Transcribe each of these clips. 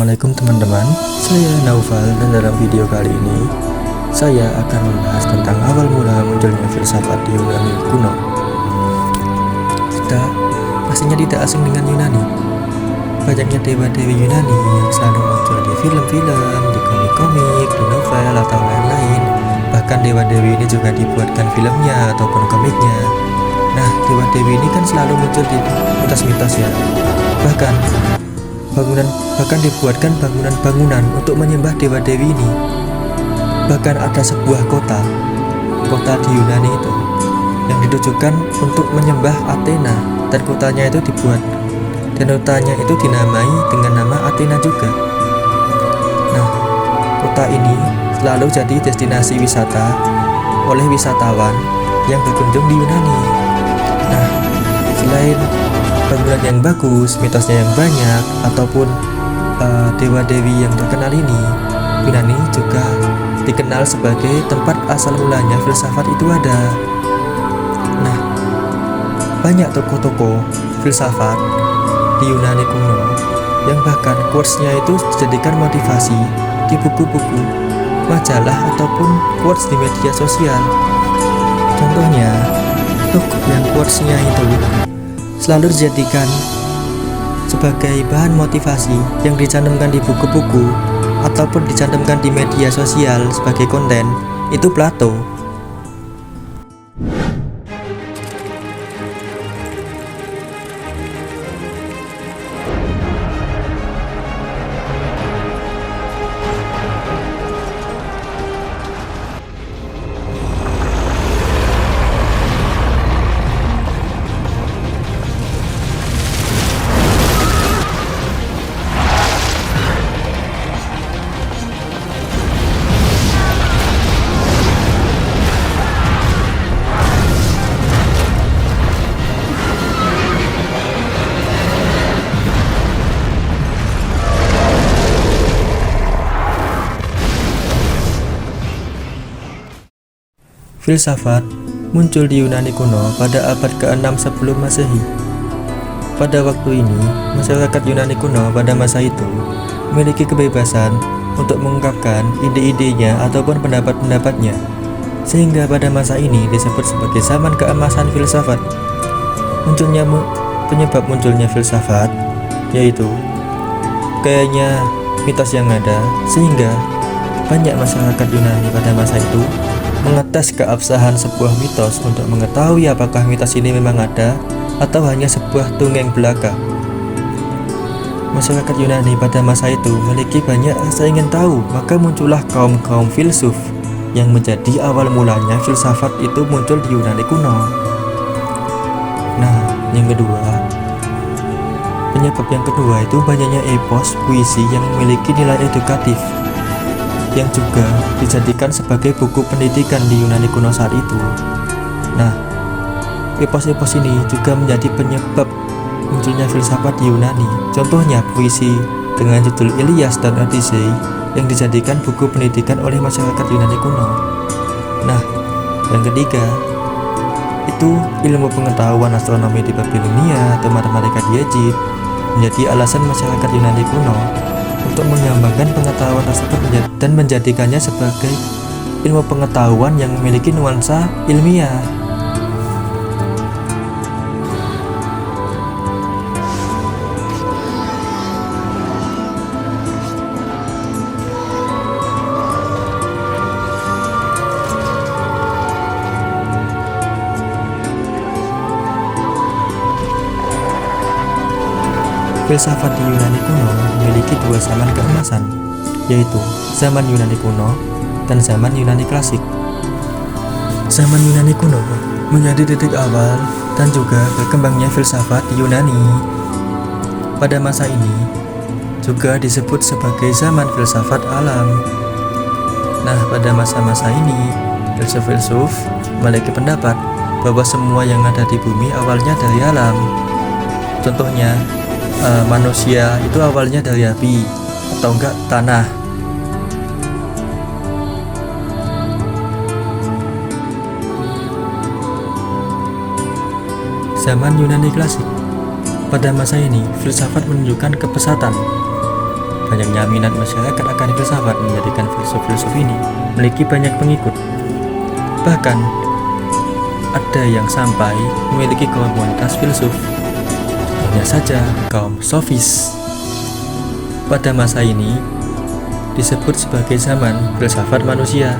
Assalamualaikum teman-teman, saya Naufal dan dalam video kali ini saya akan membahas tentang awal mula munculnya filsafat di Yunani kuno. Kita pastinya tidak asing dengan Yunani. Banyaknya dewa-dewi Yunani yang selalu muncul di film-film, di komik-komik, di novel atau lain-lain. Bahkan dewa-dewi ini juga dibuatkan filmnya ataupun komiknya. Nah, dewa-dewi ini kan selalu muncul di mitos-mitos ya. Bahkan dibuatkan bangunan-bangunan untuk menyembah dewa-dewi ini. Bahkan ada sebuah kota di Yunani itu yang ditujukan untuk menyembah Athena, dan kotanya itu dinamai dengan nama Athena juga. Nah, kota ini selalu jadi destinasi wisata oleh wisatawan yang berkunjung di Yunani. Nah, selain bangunan yang bagus, mitosnya yang banyak, ataupun dewa-dewi yang terkenal ini, Yunani juga dikenal sebagai tempat asal mulanya filsafat itu ada. Nah, banyak tokoh-tokoh filsafat di Yunani kuno yang bahkan quotes-nya itu dijadikan motivasi di buku-buku, majalah, ataupun quotes di media sosial. Contohnya, tokoh yang quotes-nya itu selalu dijadikan sebagai bahan motivasi yang dicantumkan di buku-buku ataupun dicantumkan di media sosial sebagai konten, itu Plato. Filsafat muncul di Yunani kuno pada abad ke-6 sebelum Masehi. Pada waktu ini, masyarakat Yunani kuno pada masa itu memiliki kebebasan untuk mengungkapkan ide-idenya ataupun pendapat-pendapatnya, sehingga pada masa ini disebut sebagai zaman keemasan filsafat. Penyebab munculnya filsafat yaitu kayaknya mitos yang ada, sehingga banyak masyarakat Yunani pada masa itu mengetes keabsahan sebuah mitos untuk mengetahui apakah mitos ini memang ada atau hanya sebuah dongeng belaka. Masyarakat Yunani pada masa itu memiliki banyak rasa ingin tahu, maka muncullah kaum-kaum filsuf yang menjadi awal mulanya filsafat itu muncul di Yunani kuno. Nah, penyebab yang kedua itu banyaknya epos puisi yang memiliki nilai edukatif, yang juga dijadikan sebagai buku pendidikan di Yunani kuno saat itu. Nah, epos-epos ini juga menjadi penyebab munculnya filsafat di Yunani. Contohnya puisi dengan judul Ilyas dan Odyssey yang dijadikan buku pendidikan oleh masyarakat Yunani kuno. Nah, yang ketiga itu ilmu pengetahuan astronomi di Babilonia atau matematika di Egypt menjadi alasan masyarakat Yunani kuno untuk mengembangkan pengetahuan tersebut dan menjadikannya sebagai ilmu pengetahuan yang memiliki nuansa ilmiah. Filsafat di Yunani kuno memiliki dua zaman keemasan, yaitu zaman Yunani kuno dan zaman Yunani klasik. Zaman Yunani kuno menjadi titik awal dan juga berkembangnya filsafat di Yunani. Pada masa ini juga disebut sebagai zaman filsafat alam. Nah, pada masa-masa ini filsuf-filsuf memiliki pendapat bahwa semua yang ada di bumi awalnya dari alam. Contohnya, manusia itu awalnya dari api atau enggak tanah. Zaman Yunani klasik. Pada masa ini, filsafat menunjukkan kepesatan Banyaknya minat masyarakat akan filsafat menjadikan filsuf-filsuf ini memiliki banyak pengikut. Bahkan, ada yang sampai memiliki komunitas filsuf. Contohnya saja kaum sofis. Pada masa ini disebut sebagai zaman filsafat manusia.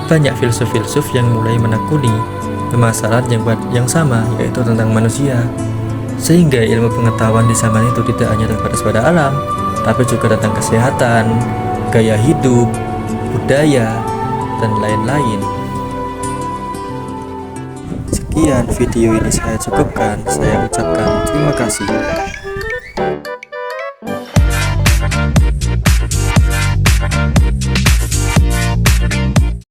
Banyak filsuf-filsuf yang mulai menekuni permasalahan yang sama, yaitu tentang manusia. Sehingga ilmu pengetahuan di zaman itu tidak hanya terbatas pada alam, tapi juga tentang kesehatan, gaya hidup, budaya, dan lain-lain. Sekian video ini saya cukupkan. Saya ucapkan terima kasih.